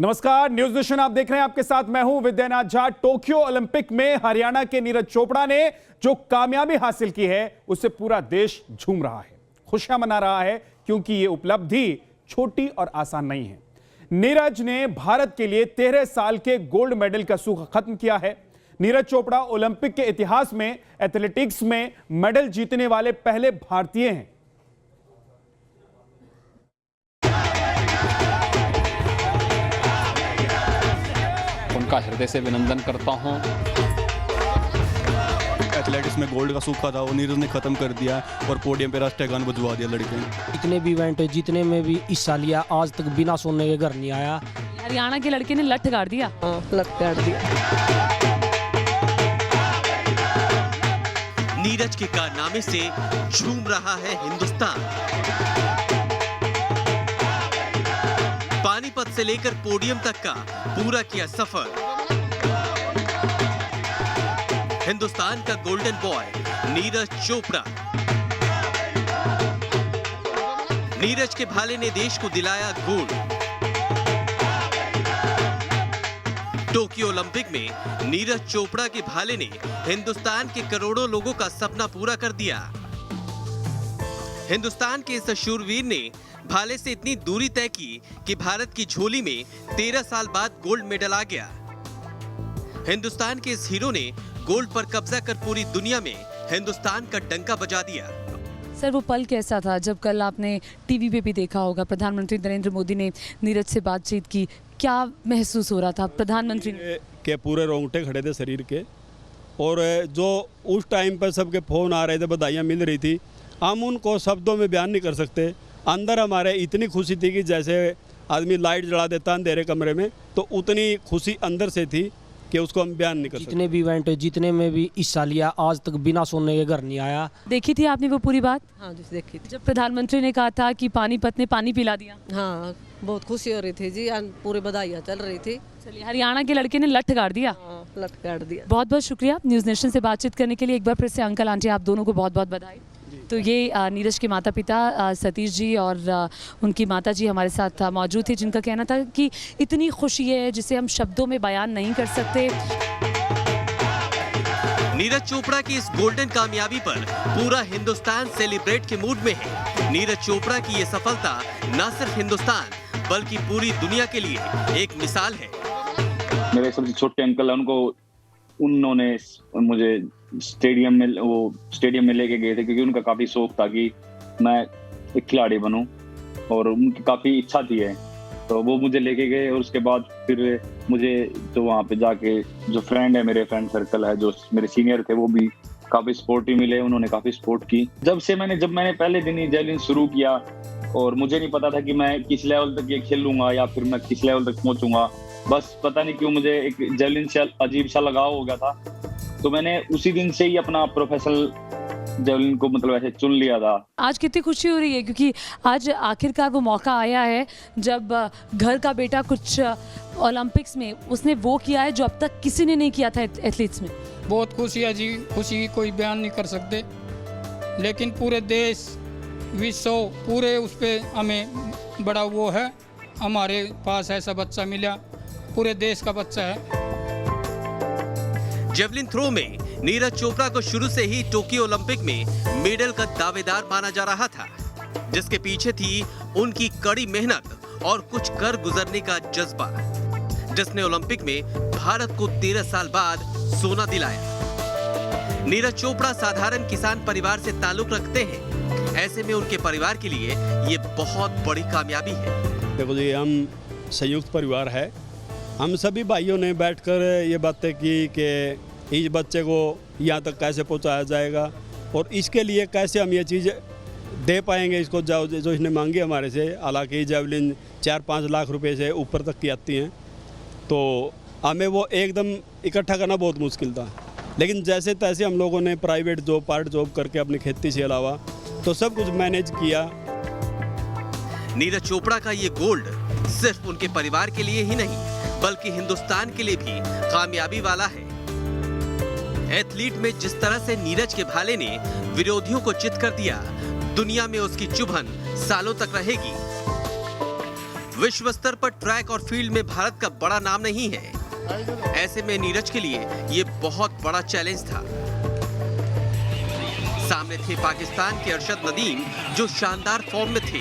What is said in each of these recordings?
नमस्कार, news nation आप देख रहे हैं। आपके साथ मैं हूं विद्यानाथ झा। टोक्यो ओलंपिक में हरियाणा के नीरज चोपड़ा ने जो कामयाबी हासिल की है उससे पूरा देश झूम रहा है, खुशियां मना रहा है, क्योंकि यह उपलब्धि छोटी और आसान नहीं है। नीरज ने भारत के लिए 13 साल के गोल्ड मेडल का सूख खत्म किया है। नीरज चोपड़ा ओलंपिक के इतिहास में एथलेटिक्स में मेडल जीतने वाले पहले भारतीय हैं। उनका हृदय से अभिनंदन करता हूं। एथलेटिक्स में गोल्ड का सूखा था वो नीरज ने खत्म कर दिया और पोडियम पे राष्ट्रीय गान बजवा दिया लड़के ने। जितने भी इवेंट जितने में भी हिस्सा लिया, आज तक बिना सोने के घर नहीं आया। हरियाणा के लड़के ने लठ गाड़ दिया। लठ गाड़ दिया। नीरज के कारनामे से झूम रहा है हिंदुस्तान। पानीपत से लेकर पोडियम तक का पूरा किया सफर। हिंदुस्तान का गोल्डन बॉय नीरज चोपड़ा। नीरज के भाले ने देश को दिलाया गोल्ड। टोक्यो ओलंपिक में नीरज चोपड़ा के भाले ने हिंदुस्तान के करोड़ों लोगों का सपना पूरा कर दिया। हिंदुस्तान के इस शूरवीर ने भाले से इतनी दूरी तय की कि भारत की झोली में 13 साल बाद गोल्ड मेडल आ गया। हिंदुस्तान के इस हीरो ने गोल्ड पर कब्जा कर पूरी दुनिया में हिंदुस्तान का डंका बजा दिया। सर, वो पल कैसा था जब कल आपने टीवी पे भी देखा होगा, प्रधानमंत्री नरेंद्र मोदी ने नीरज से बातचीत की, क्या महसूस हो रहा था? प्रधानमंत्री के पूरे रोंगटे खड़े थे शरीर के, और जो उस टाइम पर सबके फोन आ रहे थे, बधाइयाँ मिल रही थी, हम उनको शब्दों में बयान नहीं कर सकते। अंदर हमारे इतनी खुशी थी कि जैसे आदमी लाइट जला देता अंधेरे कमरे में, तो उतनी खुशी अंदर से थी कि उसको हम बयान नहीं कर सकते। जितने भी इवेंट जितने में भी हिस्सा लिया, आज तक बिना सोने के घर नहीं आया। देखी थी आपने वो पूरी बात? हाँ जी, देखी थी। जब प्रधानमंत्री ने कहा था कि पानीपत ने पानी पिला दिया। हाँ, बहुत खुशी हो रही थी जी, पूरी बधाइयाँ चल रही थी। चलिए, हरियाणा के लड़के ने लठ गाड़ दिया। लठ गाड़ दिया। बहुत बहुत शुक्रिया न्यूज नेशन से बातचीत करने के लिए। एक बार फिर से अंकल आंटी, आप दोनों को बहुत बहुत बधाई। तो ये नीरज के माता पिता सतीश जी और उनकी माता जी हमारे साथ मौजूद थे, जिनका कहना था कि इतनी खुशी है जिसे हम शब्दों में बयान नहीं कर सकते। नीरज चोपड़ा की इस गोल्डन कामयाबी पर पूरा हिंदुस्तान सेलिब्रेट के मूड में है। नीरज चोपड़ा की ये सफलता न सिर्फ हिंदुस्तान बल्कि पूरी दुनिया के लिए एक मिसाल है। मेरे सबसे छोटे अंकल है, उन्होंने मुझे स्टेडियम में लेके गए थे, क्योंकि उनका काफी शौक था कि मैं एक खिलाड़ी बनूं, और उनकी काफी इच्छा थी है, तो वो मुझे लेके गए। और उसके बाद फिर मुझे तो वहाँ पे जाके जो फ्रेंड है, मेरे फ्रेंड सर्कल है, जो मेरे सीनियर थे, वो भी काफी सपोर्टिव मिले, उन्होंने काफी सपोर्ट की। जब मैंने पहले दिन ही जैवलिन शुरू किया, और मुझे नहीं पता था कि मैं किस लेवल तक ये खेलूंगा या फिर मैं किस लेवल तक पहुंचूंगा। बस पता नहीं क्यों मुझे एक जैवलिन से अजीब सा लगाव हो गया था, तो मैंने उसी दिन से ही अपना प्रोफेशनल जैवलिन को मतलब ऐसे चुन लिया था। आज कितनी खुशी हो रही है, क्योंकि आज आखिरकार वो मौका आया है जब घर का बेटा कुछ ओलंपिक्स में उसने वो किया है जो अब तक किसी ने नहीं किया था एथलीट्स में। बहुत खुशी है जी, खुशी कोई बयान नहीं कर सकते, लेकिन पूरे देश विश्व पूरे उस पर हमें बड़ा वो है, हमारे पास ऐसा बच्चा मिला, पूरे देश का बच्चा है। जेवलिन थ्रो में नीरज चोपड़ा को शुरू से ही टोक्यो ओलंपिक में मेडल का दावेदार माना जा रहा था, जिसके पीछे थी उनकी कड़ी मेहनत और कुछ कर गुजरने का जज्बा, जिसने ओलंपिक में भारत को 13 साल बाद सोना दिलाया। नीरज चोपड़ा साधारण किसान परिवार से ताल्लुक रखते हैं, ऐसे में उनके परिवार के लिए ये बहुत बड़ी कामयाबी है। देखो जी, हम संयुक्त परिवार है। हम सभी भाइयों ने बैठकर ये बातें की कि इस बच्चे को यहाँ तक कैसे पहुँचाया जाएगा, और इसके लिए कैसे हम ये चीज़ दे पाएंगे इसको, जो इसने मांगी हमारे से। हालांकि जैवलिन 4-5 लाख रुपए से ऊपर तक की आती हैं, तो हमें वो एकदम इकट्ठा करना बहुत मुश्किल था। लेकिन जैसे तैसे हम लोगों ने प्राइवेट जॉब, पार्ट जॉब करके अपनी खेती से अलावा तो सब कुछ मैनेज किया। नीरज चोपड़ा का ये गोल्ड सिर्फ उनके परिवार के लिए ही नहीं बल्कि हिंदुस्तान के लिए भी कामयाबी वाला है। एथलीट में जिस तरह से नीरज के भाले ने विरोधियों को चित कर दिया, दुनिया में उसकी चुभन सालों तक रहेगी। विश्व स्तर पर ट्रैक और फील्ड में भारत का बड़ा नाम नहीं है। ऐसे में नीरज के लिए ये बहुत बड़ा चैलेंज था। सामने थे पाकिस्तान के अरशद नदीम जो शानदार फॉर्म में थे,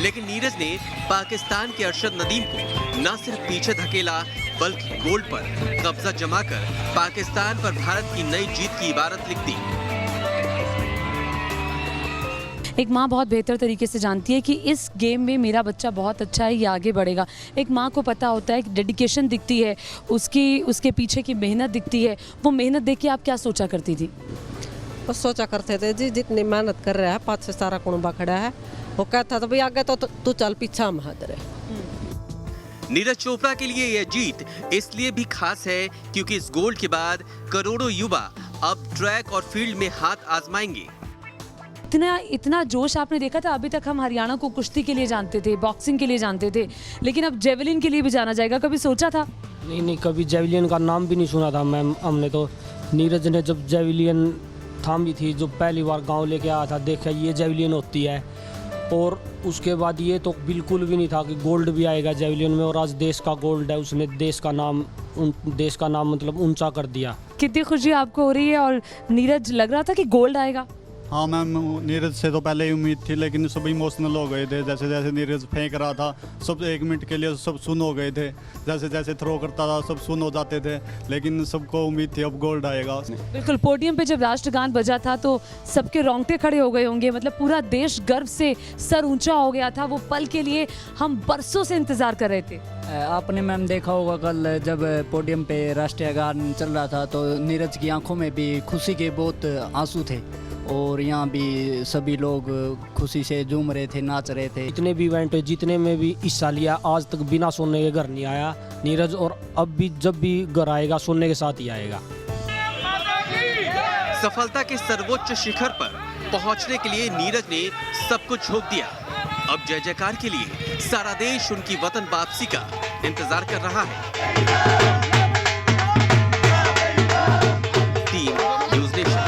लेकिन नीरज ने पाकिस्तान के अरशद नदीम को न सिर्फ पीछे धकेला बल्कि गोल्ड पर कब्जा जमाकर पाकिस्तान पर भारत की नई जीत की इबारत लिख दी। एक माँ बहुत बेहतर तरीके से जानती है कि इस गेम में मेरा बच्चा बहुत अच्छा है, ये आगे बढ़ेगा। एक माँ को पता होता है कि डेडिकेशन दिखती है, उसके पीछे की मेहनत दिखती है। वो मेहनत देख के आप क्या सोचा करती थी? बस सोचा करते थे जी, जितनी मेहनत कर रहा है, पाँच से सारा कुणबा खड़ा है, वो कहता था भाई आगे तो तू चल, पीछा हम हाथ रहे। नीरज चोपड़ा के लिए यह जीत इसलिए भी खास है क्योंकि इस गोल्ड के बाद करोड़ों युवा अब ट्रैक और फील्ड में हाथ आजमाएंगे। इतना जोश आपने देखा था? अभी तक हम हरियाणा को कुश्ती के लिए जानते थे, बॉक्सिंग के लिए जानते थे, लेकिन अब जेवलिन के लिए भी जाना जाएगा। कभी सोचा था? नहीं, कभी जेवलिन का नाम भी नहीं सुना था मैम। हमने तो नीरज ने जब जेवलिन थामी थी, जो पहली बार गांव लेके आया था, देखा ये जेवलिन होती है, और उसके बाद ये तो बिल्कुल भी नहीं था कि गोल्ड भी आएगा जेवलिन में, और आज देश का गोल्ड है। उसने देश का नाम मतलब ऊंचा कर दिया। कितनी खुशी आपको हो रही है? और नीरज, लग रहा था कि गोल्ड आएगा? हाँ मैम, नीरज से तो पहले ही उम्मीद थी, लेकिन सब इमोशनल हो गए थे। जैसे जैसे नीरज फेंक रहा था, सब 1 मिनट के लिए सब सुन हो गए थे। जैसे जैसे थ्रो करता था, सब सुन हो जाते थे, लेकिन सबको उम्मीद थी अब गोल्ड आएगा। बिल्कुल, पोडियम पे जब राष्ट्रगान बजा था तो सबके रोंगटे खड़े हो गए होंगे। मतलब पूरा देश गर्व से सर ऊंचा हो गया था। वो पल के लिए हम बरसों से इंतजार कर रहे थे। आपने मैम देखा होगा कल जब पोडियम पे राष्ट्रीय गान चल रहा था तो नीरज की आंखों में भी खुशी के बहुत आंसू थे, और यहाँ भी सभी लोग खुशी से झूम रहे थे, नाच रहे थे। जितने भी इवेंट, जितने में भी हिस्सा लिया, आज तक बिना सोने के घर नहीं आया नीरज, और अब भी जब भी घर आएगा सोने के साथ ही आएगा। सफलता के सर्वोच्च शिखर पर पहुंचने के लिए नीरज ने सब कुछ झोंक दिया। अब जय जयकार के लिए सारा देश उनकी वतन वापसी का इंतजार कर रहा है। Team news nation.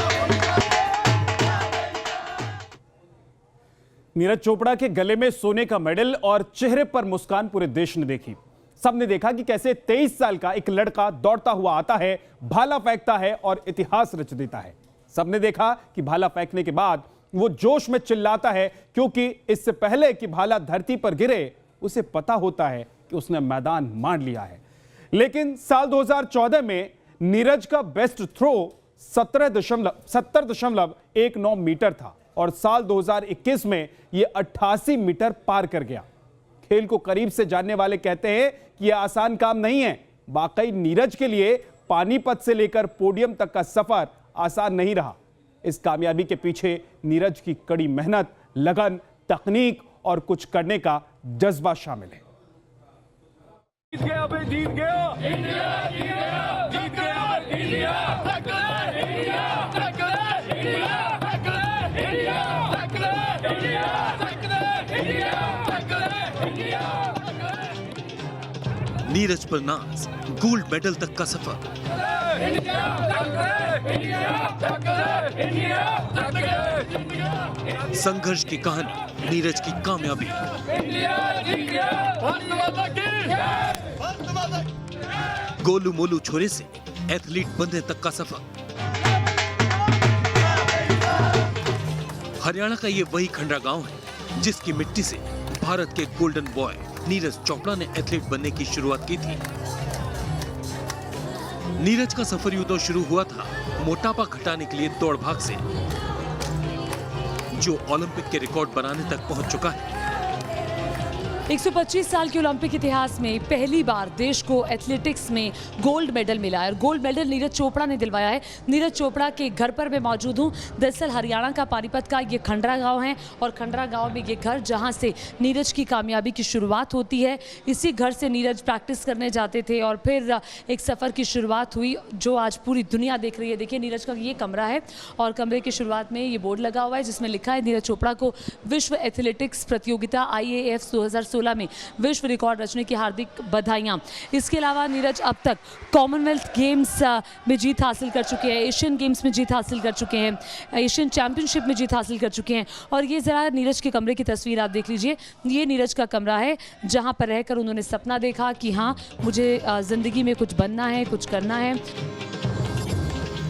Neeraj Chopra के गले में सोने का मेडल और चेहरे पर मुस्कान पूरे देश ने देखी। सबने देखा कि कैसे 23 साल का एक लड़का दौड़ता हुआ आता है, भाला फेंकता है और इतिहास रच देता है। सबने देखा कि भाला फेंकने के बाद वो जोश में चिल्लाता है, क्योंकि इससे पहले कि भाला धरती पर गिरे उसे पता होता है कि उसने मैदान मार लिया है। लेकिन साल 2014 में नीरज का बेस्ट थ्रो 70.19 मीटर था और साल 2021 में यह 88 मीटर पार कर गया। खेल को करीब से जानने वाले कहते हैं कि यह आसान काम नहीं है। वाकई नीरज के लिए पानीपत से लेकर पोडियम तक का सफर आसान नहीं रहा। इस कामयाबी के पीछे नीरज की कड़ी मेहनत, लगन, तकनीक और कुछ करने का जज्बा शामिल है। जीत गया भाई, जीत गया इंडिया, जीत गया इंडिया, नीरज पर नाज, गोल्ड मेडल तक का सफर। संघर्ष की कहानी, नीरज की कामयाबी। गोलू मोलू छोरे से एथलीट बनने तक का सफर। हरियाणा का ये वही खंडरा गांव है जिसकी मिट्टी से भारत के गोल्डन बॉय नीरज चोपड़ा ने एथलीट बनने की शुरुआत की थी। नीरज का सफर यूं तो शुरू हुआ था मोटापा घटाने के लिए दौड़ भाग से, जो ओलंपिक के रिकॉर्ड बनाने तक पहुंच चुका है। 125 साल के ओलंपिक इतिहास में पहली बार देश को एथलेटिक्स में गोल्ड मेडल मिला है और गोल्ड मेडल नीरज चोपड़ा ने दिलवाया है। नीरज चोपड़ा के घर पर मैं मौजूद हूं। दरअसल हरियाणा का पानीपत का ये खंडरा गांव है और खंडरा गांव में ये घर जहां से नीरज की कामयाबी की शुरुआत होती है। इसी घर से नीरज प्रैक्टिस करने जाते थे और फिर एक सफ़र की शुरुआत हुई जो आज पूरी दुनिया देख रही है। देखिए नीरज का ये कमरा है और कमरे की शुरुआत में ये बोर्ड लगा हुआ है जिसमें लिखा है नीरज चोपड़ा को विश्व एथलेटिक्स प्रतियोगिता IAF 2016 में विश्व रिकॉर्ड रचने की हार्दिक बधाइयाँ। इसके अलावा नीरज अब तक कॉमनवेल्थ गेम्स में जीत हासिल कर चुके हैं, एशियन गेम्स में जीत हासिल कर चुके हैं, एशियन चैंपियनशिप में जीत हासिल कर चुके हैं। और ये ज़रा नीरज के कमरे की तस्वीर आप देख लीजिए। ये नीरज का कमरा है जहाँ पर रहकर उन्होंने सपना देखा कि हाँ, मुझे ज़िंदगी में कुछ बनना है, कुछ करना है।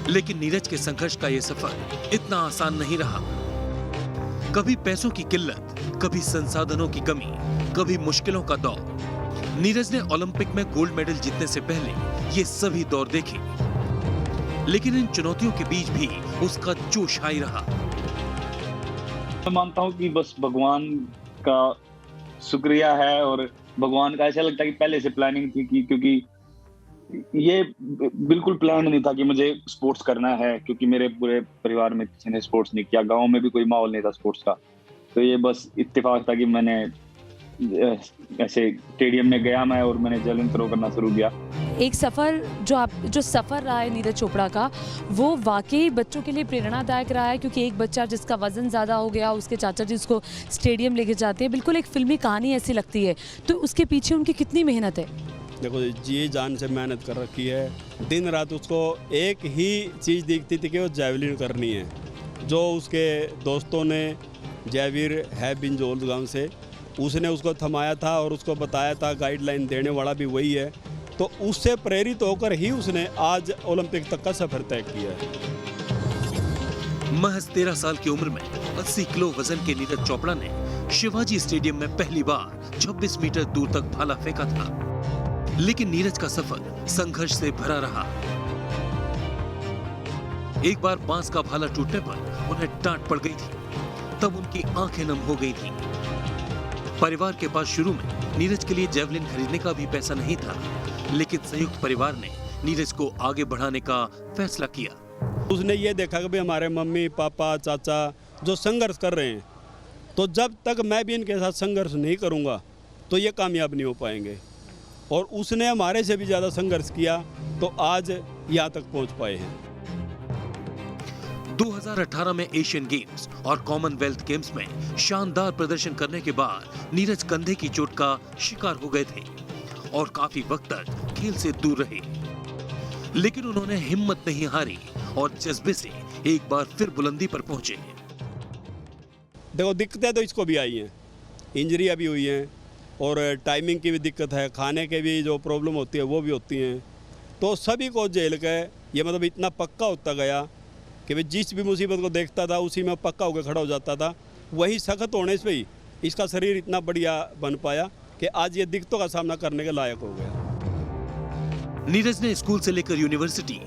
लेकिन नीरज के संघर्ष का ये सफर इतना आसान नहीं रहा। कभी पैसों की किल्लत, कभी संसाधनों की कमी, कभी मुश्किलों का दौर। नीरज ने ओलंपिक में गोल्ड मेडल जीतने से पहले ये सभी दौर देखे, लेकिन इन चुनौतियों के बीच भी उसका जोश हाई रहा। मैं मानता हूँ कि बस भगवान का शुक्रिया है, और भगवान का ऐसा लगता है कि पहले से प्लानिंग थी कि, क्योंकि ये बिल्कुल प्लान नहीं था कि मुझे स्पोर्ट्स करना है, क्योंकि मेरे पूरे परिवार में किसी ने स्पोर्ट्स नहीं किया, गांव में भी कोई माहौल नहीं था स्पोर्ट्स का। तो ये बस इत्तेफाक था कि मैंने ऐसे स्टेडियम में गया मैं, और मैंने जेवलिन थ्रो करना शुरू किया। एक सफ़र जो सफ़र रहा है नीरज चोपड़ा का, वो वाकई बच्चों के लिए प्रेरणादायक रहा है, क्योंकि एक बच्चा जिसका वज़न ज़्यादा हो गया, उसके चाचा जी उसको स्टेडियम लेके जाते हैं, बिल्कुल एक फिल्मी कहानी ऐसी लगती है। तो उसके पीछे उनकी कितनी मेहनत है। देखो जी जान से मेहनत कर रखी है, दिन रात उसको एक ही चीज़ दिखती थी कि वो जैवलिन करनी है। जो उसके दोस्तों ने, जयवीर है बिंजोल गांव से, उसने उसको थमाया था और उसको बताया था, गाइडलाइन देने वाला भी वही है। तो उससे प्रेरित होकर ही उसने आज ओलंपिक तक का सफर तय किया है। महज 13 साल की उम्र में 80 किलो वजन के नीरज चोपड़ा ने शिवाजी स्टेडियम में पहली बार 26 मीटर दूर तक भाला फेंका था। लेकिन नीरज का सफर संघर्ष से भरा रहा। एक बार बांस का भाला टूटने पर उन्हें डांट पड़ गई थी, तब उनकी आंखें नम हो गई थी। परिवार के पास शुरू में नीरज के लिए जेवलिन खरीदने का भी पैसा नहीं था, लेकिन संयुक्त परिवार ने नीरज को आगे बढ़ाने का फैसला किया। उसने ये देखा कि भाई हमारे मम्मी पापा चाचा जो संघर्ष कर रहे हैं, तो जब तक मैं भी इनके साथ संघर्ष नहीं करूंगा तो ये कामयाब नहीं हो पाएंगे। और उसने हमारे से भी ज़्यादा संघर्ष किया, तो आज यहाँ तक पहुँच पाए हैं। 2018 में एशियन गेम्स और कॉमनवेल्थ गेम्स में शानदार प्रदर्शन करने के बाद नीरज कंधे की चोट का शिकार हो गए थे और काफी वक्त तक खेल से दूर रहे। लेकिन उन्होंने हिम्मत नहीं हारी और जज्बे से एक बार फिर बुलंदी पर पहुंचे। देखो दिक्कतें तो इसको भी आई हैं, इंजरी अभी हुई हैं, और टाइमिंग की भी दिक्कत है, खाने के भी जो प्रॉब्लम होती है वो भी होती हैं। तो सभी को झेल के ये मतलब इतना पक्का होता गया कि भाई जिस भी मुसीबत को देखता था उसी में पक्का होकर खड़ा हो जाता था। वही सख्त होने से ही इसका शरीर इतना बढ़िया बन पाया कि आज ये दिक्कतों का सामना करने के लायक हो गया। नीरज ने स्कूल से लेकर यूनिवर्सिटी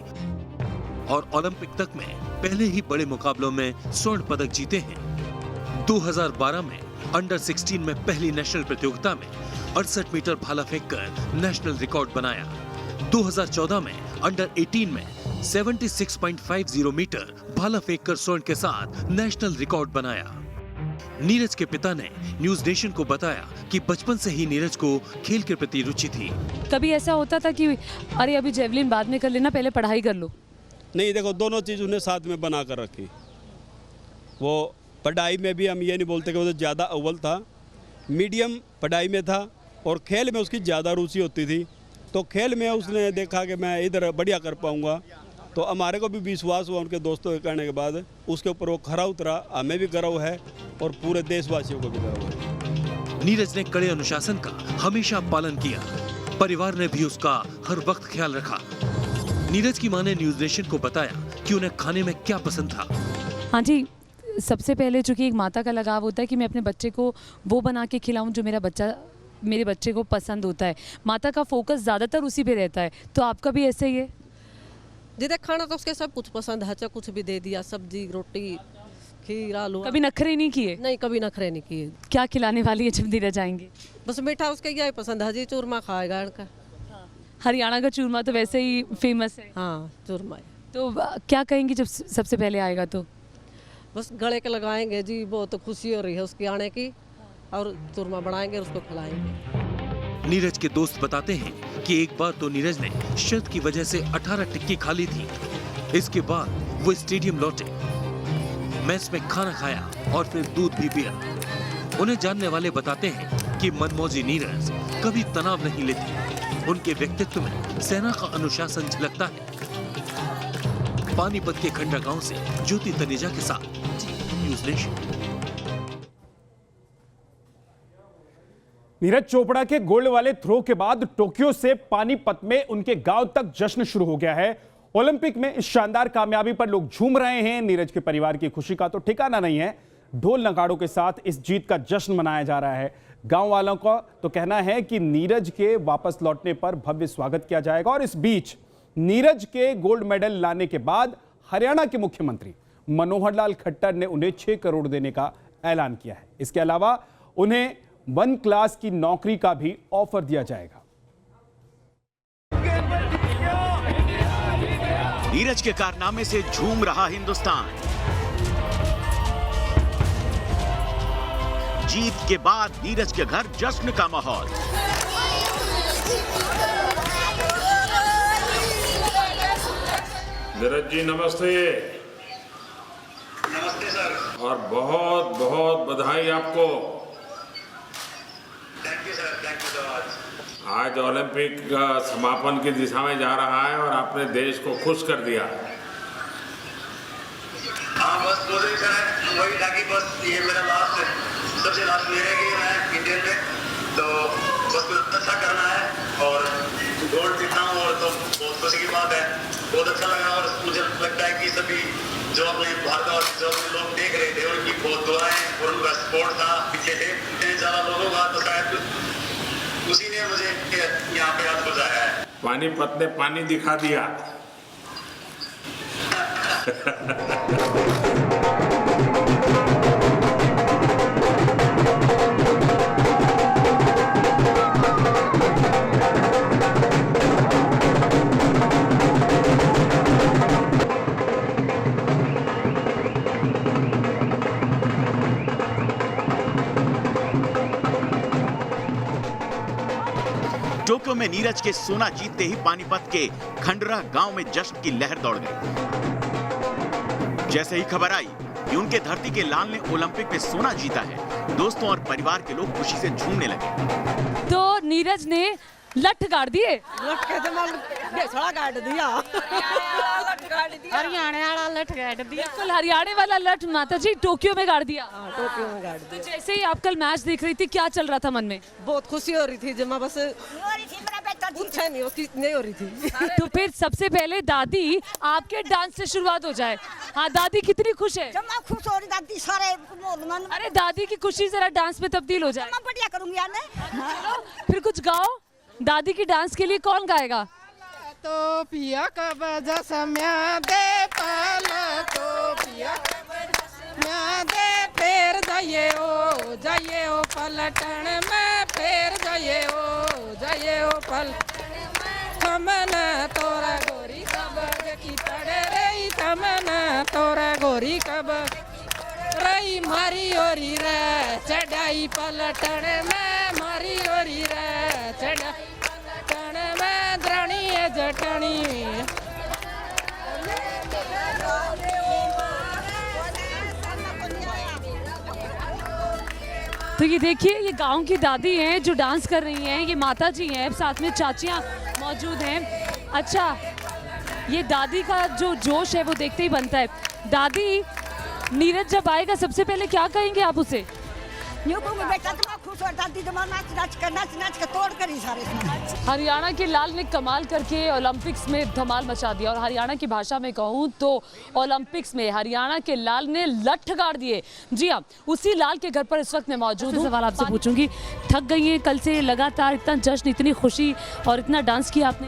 और ओलंपिक तक में पहले ही बड़े मुकाबलों में स्वर्ण पदक जीते हैं। 2012 में अंडर 16 में पहली नेशनल प्रतियोगिता में 68 मीटर भाला फेंककर नेशनल रिकॉर्ड बनाया। 2014 में अंडर 18 में 76.50 मीटर भाला फेंककर स्वर्ण के साथ नेशनल रिकॉर्ड बनाया। नीरज के पिता ने न्यूज नेशन को बताया कि बचपन से ही नीरज को खेल के प्रति रुचि थी। कभी ऐसा होता था कि अरे अभी जेवलिन बाद में कर लेना, पहले पढ़ाई कर लो? नहीं, देखो दोनों चीज़ उन्हें साथ में बना कर रखी। वो पढ़ाई में भी हम ये नहीं बोलते कि वो ज़्यादा अव्वल था, मीडियम पढ़ाई में था, और खेल में उसकी ज़्यादा रुचि होती थी। तो खेल में उसने देखा कि मैं इधर बढ़िया कर पाऊँगा, तो हमारे को भी विश्वास हुआ उनके दोस्तों के कहने के बाद, उसके ऊपर वो खरा उतरा। हमें भी गर्व है और पूरे देशवासियों को भी गर्व है। नीरज ने कड़े अनुशासन का हमेशा पालन किया, परिवार ने भी उसका हर वक्त ख्याल रखा। नीरज की मां ने न्यूज नेशन को बताया कि उन्हें खाने में क्या पसंद था। हाँ जी, सबसे पहले चूंकि एक माता का लगाव होता है कि मैं अपने बच्चे को वो बना के खिलाऊं जो मेरे बच्चे को पसंद होता है। माता का फोकस ज़्यादातर उसी पे रहता है। तो आपका भी ऐसे ही है? जिधर खाना तो उसके सब कुछ पसंद है, चाहे कुछ भी दे दिया, सब्जी रोटी खीर आलू। कभी नखरे नहीं किए? नहीं, कभी नखरे नहीं किए। क्या खिलाने वाली है जब नीरज जाएंगे? बस मीठा उसका यही पसंद है जी, चूरमा खाएगा इनका। हरियाणा का चूरमा तो वैसे ही फेमस है। हाँ, चूरमा। तो क्या कहेंगे जब सबसे पहले आएगा? तो बस गले के लगाएंगे जी, बहुत खुशी हो रही है उसकी आने की, और चूरमा बनाएंगे और उसको खिलाएंगे। नीरज के दोस्त बताते हैं कि एक बार तो नीरज ने शर्त की वजह से 18 टिक्की खा ली थी। इसके बाद वो स्टेडियम लौटे, मेस में खाना खाया और फिर दूध भी पिया। उन्हें जानने वाले बताते हैं कि मनमौजी नीरज कभी तनाव नहीं लेती। उनके व्यक्तित्व में सेना का अनुशासन झलकता है। पानीपत के खंडा गांव से ज्योति तनेजा के साथ न्यूज़ नेशन। नीरज चोपड़ा के गोल्ड वाले थ्रो के बाद टोक्यो से पानीपत में उनके गांव तक जश्न शुरू हो गया है। ओलंपिक में इस शानदार कामयाबी पर लोग झूम रहे हैं। नीरज के परिवार की खुशी का तो ठिकाना नहीं है। ढोल नगाड़ों के साथ इस जीत का जश्न मनाया जा रहा है। गांव वालों का तो कहना है कि नीरज के वापस लौटने पर भव्य स्वागत किया जाएगा। और इस बीच नीरज के गोल्ड मेडल लाने के बाद हरियाणा के मुख्यमंत्री मनोहर लाल खट्टर ने उन्हें 6 करोड़ देने का ऐलान किया है। इसके अलावा उन्हें 1 क्लास की नौकरी का भी ऑफर दिया जाएगा। नीरज के कारनामे से झूम रहा हिंदुस्तान। जीत के बाद नीरज के घर जश्न का माहौल। नीरज जी नमस्ते। नमस्ते सर। और बहुत बहुत बधाई आपको। Thank you sir, thank you so much. आज ओलंपिक का समापन की दिशा में जा रहा है और आपने देश को खुश कर दिया। हाँ बस पोजीशन है वही था कि बस ये मेरा सबसे लास्ट ईयर है कि मैं इंडियन में, तो बस कुछ अच्छा करना है और गोल्ड जीतना हूँ और तो बहुत खुशी की बात है। बहुत अच्छा लगा और मुझे लगता है कि सभी जो अपने भारत और जो अपने लोग देख रहे थे उनकी बहुत दुआएं और उनका सपोर्ट था पीछे से इतने ज्यादा लोगों का, तो शायद उसी ने मुझे यहाँ पे आज पहुंचाया है। पानीपत ने पानी दिखा दिया। टोक्यो में नीरज के सोना जीतते ही पानीपत के खंडरा गांव में जश्न की लहर दौड़ गई। जैसे ही खबर आई कि उनके धरती के लाल ने ओलंपिक में सोना जीता है, दोस्तों और परिवार के लोग खुशी से झूमने लगे। तो नीरज ने लठ गाड़ दिए। लठ के जमाल बेसड़ा गाड़ दिया। हरियाणा वाला लठ गाड़ दिया। बिल्कुल हरियाणा वाला लठ माता जी टोक्यो में गाड़ दिया। टोक्यो में गाड़ दिया। तो जैसे ही आप कल मैच देख रही थी, क्या चल रहा था मन में? बहुत खुशी हो रही थी जमा बस कुछ नहीं हो रही थी। तो फिर सबसे पहले दादी आपके डांस से शुरुआत हो जाए। हाँ दादी कितनी खुश है? जमा खुश हो रही दादी सारे मन। अरे दादी की खुशी जरा डांस में तब्दील हो जाए। बढ़िया करूंगी यार चलो फिर कुछ गाओ। दादी की डांस के लिए कौन गाएगा? तो पिया कब जसम्या दे पाला तो पिया मैं दे फेर जाइए ओ पलटन में फेर जाइए ओ पल थमन तोरा गोरी कब की तड़े रे थमन तोरा गोरी कब रही मारी ओरी रे चढ़ाई पलटन में मारी ओरी रे चढ़ाई पलटन में द्रणी जटनी। तो ये देखिए ये गांव की दादी हैं जो डांस कर रही हैं, ये माता जी हैं, साथ में चाचियां मौजूद हैं। अच्छा ये दादी का जो जोश है वो देखते ही बनता है। दादी नीरज जब आएगा सबसे पहले क्या कहेंगे आप उसे? बेटा तुम खुश हो दादी तुम नाच के तोड़ कर ही सारे। हरियाणा के लाल ने कमाल करके ओलंपिक्स में धमाल मचा दिया। और हरियाणा की भाषा में कहूँ तो ओलंपिक्स में हरियाणा के लाल ने लठ गाड़ दिए। जी हाँ, उसी लाल के घर पर इस वक्त मैं मौजूद हूँ। सवाल आपसे पूछूंगी, थक गई हैं कल से लगातार इतना जश्न, इतनी खुशी और इतना डांस किया आपने?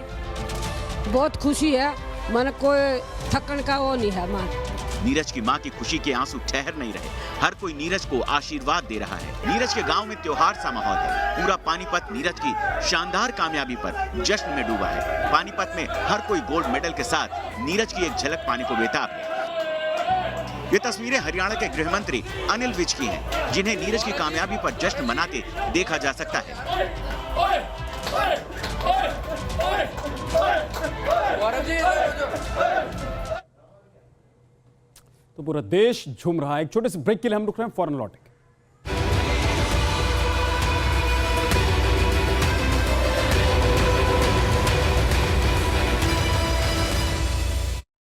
बहुत खुशी है, मन कोई थकन का वो नहीं है मन। नीरज की मां की खुशी के आंसू ठहर नहीं रहे। हर कोई नीरज को आशीर्वाद दे रहा है। नीरज के गांव में त्योहार सा माहौल है। पूरा पानीपत नीरज की शानदार कामयाबी पर जश्न में डूबा है। पानीपत में हर कोई गोल्ड मेडल के साथ नीरज की एक झलक पाने को बेताब है। ये तस्वीरें हरियाणा के गृह मंत्री अनिल विज की हैं, जिन्हें नीरज की कामयाबी पर जश्न मनाते देखा जा सकता है। तो पूरा देश झूम रहा है। एक छोटे से ब्रेक के लिए हम रुक रहे हैं, फौरन लौटेंगे।